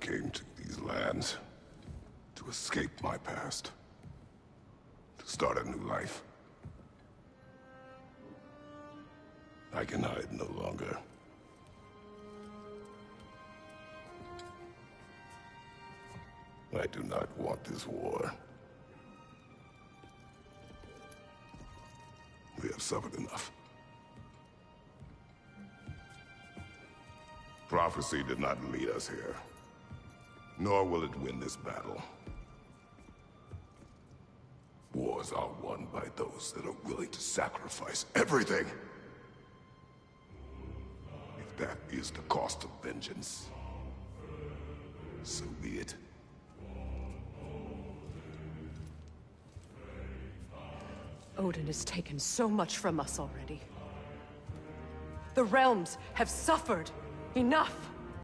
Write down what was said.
came to these lands to escape my past, to start a new life. I can hide no longer. I do not want this war. We have suffered enough. Prophecy did not lead us here, nor will it win this battle. Wars are won by those that are willing to sacrifice everything. If that is the cost of vengeance, so be it. Odin has taken so much from us already. The realms have suffered enough.